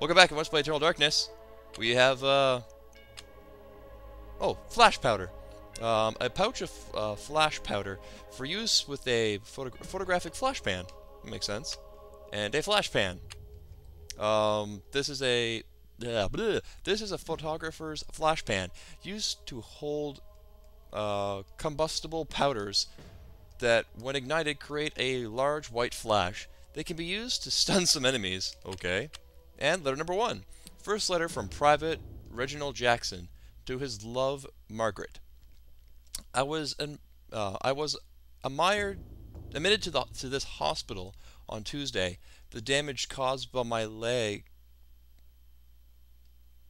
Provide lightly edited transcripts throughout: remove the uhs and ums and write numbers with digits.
Welcome back and let's play Eternal Darkness. We have, oh, flash powder. A pouch of flash powder for use with a photographic flash pan. That makes sense. And a flash pan. This is a photographer's flash pan used to hold combustible powders that, when ignited, create a large white flash. They can be used to stun some enemies. Okay. And letter number 1. First letter from Private Reginald Jackson to his love, Margaret. I was admitted to this hospital on Tuesday. The damage caused by my leg.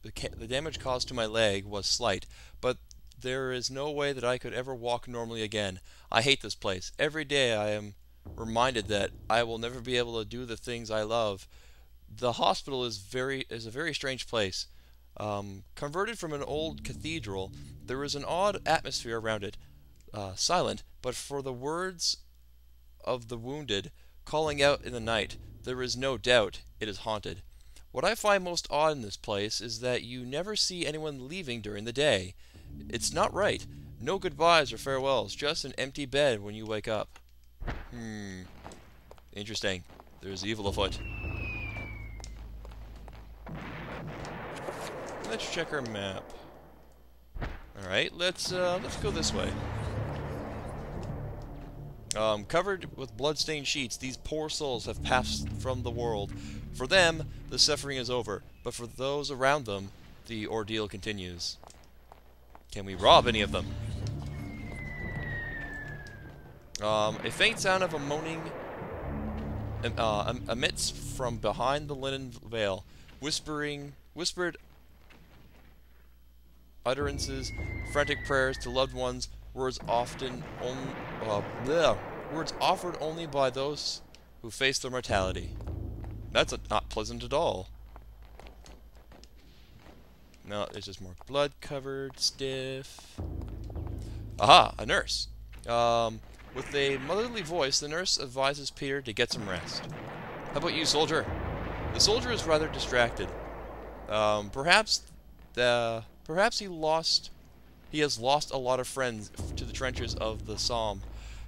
The damage caused to my leg was slight, but there is no way that I could ever walk normally again. I hate this place. Every day I am reminded that I will never be able to do the things I love. The hospital is a very strange place. Converted from an old cathedral, there is an odd atmosphere around it. Silent, but for the words of the wounded calling out in the night, there is no doubt it is haunted. What I find most odd in this place is that you never see anyone leaving during the day. It's not right. No goodbyes or farewells, just an empty bed when you wake up. Interesting. There's evil afoot. Let's check our map. Alright, let's go this way. Covered with blood-stained sheets, these poor souls have passed from the world. For them, the suffering is over, but for those around them, the ordeal continues. Can we rob any of them? A faint sound of a moaning emits from behind the linen veil, whispered utterances, frantic prayers to loved ones, words offered only by those who face their mortality. That's not pleasant at all. No, it's just more blood-covered, stiff. Aha, a nurse. With a motherly voice, the nurse advises Peter to get some rest. How about you, soldier? The soldier is rather distracted. Perhaps he has lost a lot of friends to the trenches of the Somme.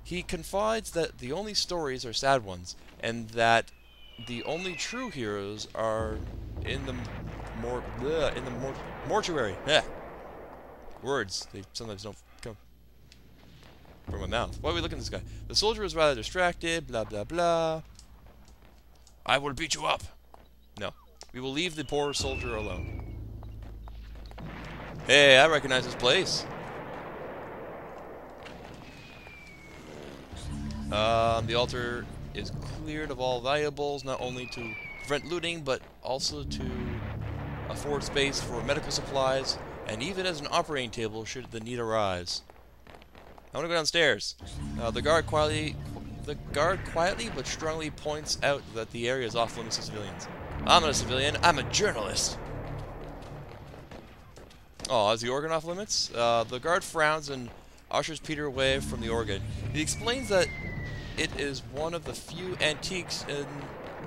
He confides that the only stories are sad ones, and that the only true heroes are in the mortuary. Words, they sometimes don't come from my mouth. Why are we looking at this guy? The soldier is rather distracted, blah blah blah. I will beat you up. No. We will leave the poor soldier alone. Hey, I recognize this place. The altar is cleared of all valuables, not only to prevent looting, but also to afford space for medical supplies, and even as an operating table should the need arise. I want to go downstairs. The guard quietly but strongly points out that the area is off limits to civilians. I'm not a civilian. I'm a journalist. Oh, is the organ off limits? The guard frowns and ushers Peter away from the organ. He explains that it is one of the few antiques in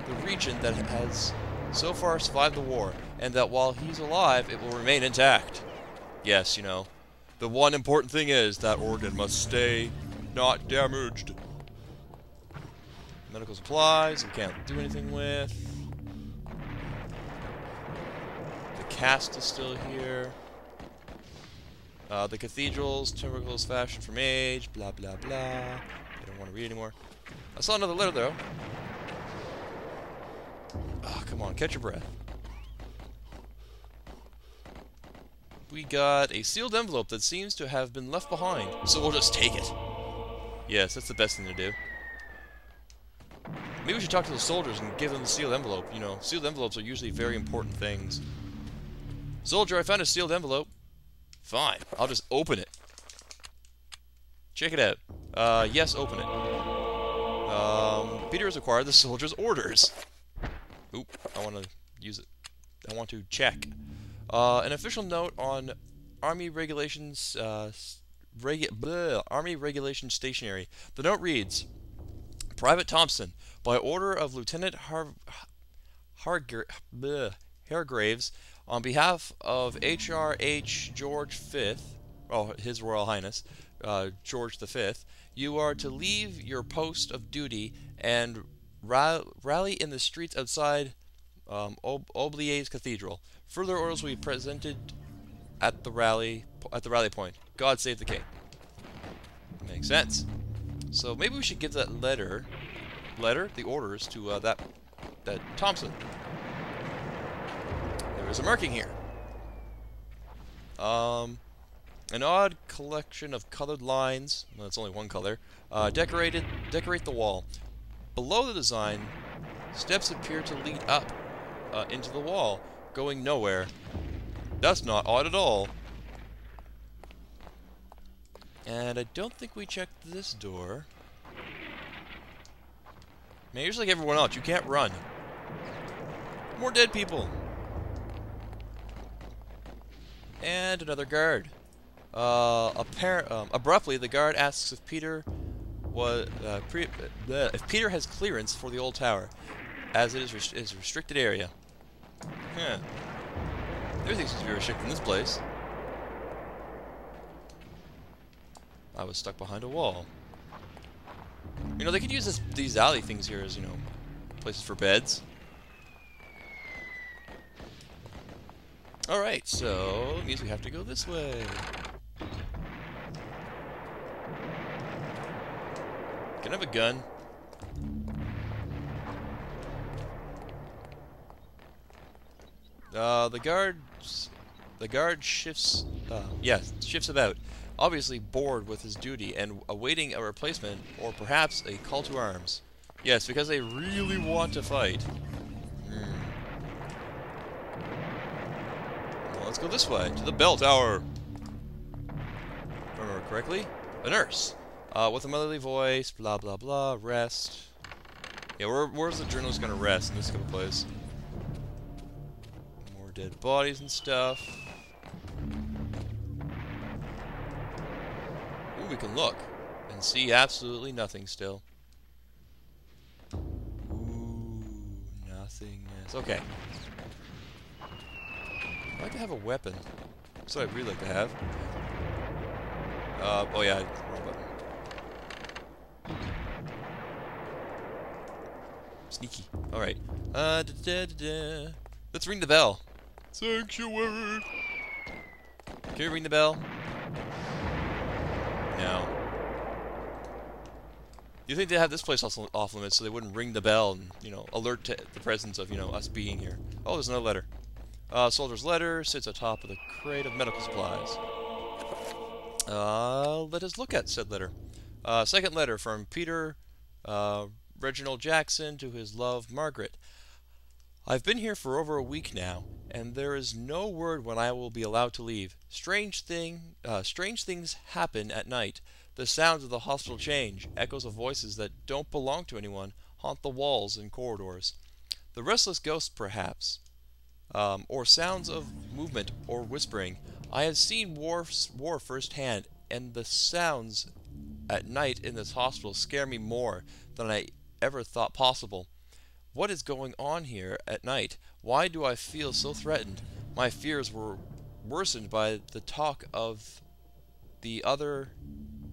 the region that has so far survived the war, and that while he's alive, it will remain intact. Yes, you know, the one important thing is that organ must stay not damaged. Medical supplies, we can't do anything with. The cast is still here. The cathedrals, timbrels fashioned from age, blah blah blah. I don't want to read anymore. I saw another letter though. Oh, come on, catch your breath. We got a sealed envelope that seems to have been left behind, so we'll just take it. Yes, that's the best thing to do. Maybe we should talk to the soldiers and give them the sealed envelope. You know, sealed envelopes are usually very important things. Soldier, I found a sealed envelope. Fine, I'll just open it. Check it out. Yes, open it. Peter has acquired the soldier's orders. Oop, I want to use it. I want to check. An official note on Army Regulations, Army Regulations Stationery. The note reads, Private Thompson, by order of Lieutenant Hargraves, on behalf of H.R.H. George V, oh, His Royal Highness, George V, you are to leave your post of duty and rally in the streets outside Oblie's Cathedral. Further orders will be presented at the rally point. God save the king. Makes sense. So maybe we should give that the orders to that Thompson. There is a marking here. An odd collection of colored lines. Well, it's only one color. Decorate the wall. Below the design, steps appear to lead up into the wall, going nowhere. That's not odd at all. And I don't think we checked this door. Man, you're just like everyone else. You can't run. More dead people. And another guard. Abruptly, the guard asks if Peter has clearance for the old tower, as it is a restricted area. Huh. Everything seems to be restricted in this place. I was stuck behind a wall. You know, they could use these alley things here as, you know, places for beds. Alright, so it means we have to go this way. Can I have a gun? The guard shifts about, obviously bored with his duty and awaiting a replacement or perhaps a call to arms. Yes, because they really want to fight. Well, let's go this way, to the bell tower. If I remember correctly, a nurse. With a motherly voice, blah blah blah, rest. Yeah, where's the journalist gonna rest in this kind of place? More dead bodies and stuff. Ooh, we can look and see absolutely nothing still. Ooh, nothingness. Okay. I'd like to have a weapon. That's what I'd really like to have. Oh yeah, wrong button. Sneaky. Alright. Let's ring the bell. Sanctuary! Can we ring the bell? No. You think they'd have this place off limits so they wouldn't ring the bell and, you know, alert to the presence of, you know, us being here. Oh, there's another letter. Soldier's letter sits atop of the crate of medical supplies. Let us look at said letter. Second letter from Peter, Reginald Jackson to his love, Margaret. I've been here for over a week now, and there is no word when I will be allowed to leave. Strange things happen at night. The sounds of the hospital change. Echoes of voices that don't belong to anyone haunt the walls and corridors. The restless ghosts, perhaps, or sounds of movement or whispering. I have seen war firsthand, and the sounds at night in this hospital scare me more than I ever thought possible. What is going on here at night? Why do I feel so threatened? My fears were worsened by the talk of the other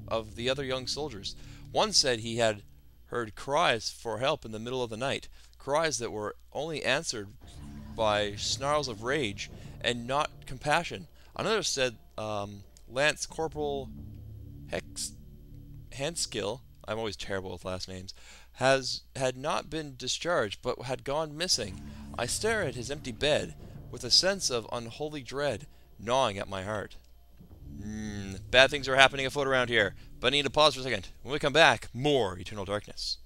young soldiers. One said he had heard cries for help in the middle of the night, cries that were only answered by snarls of rage and not compassion. Another said Lance Corporal Hanskill, I'm always terrible with last names, had not been discharged but had gone missing. I stare at his empty bed with a sense of unholy dread gnawing at my heart. Bad things are happening afoot around here, but I need to pause for a second. When we come back, more Eternal Darkness.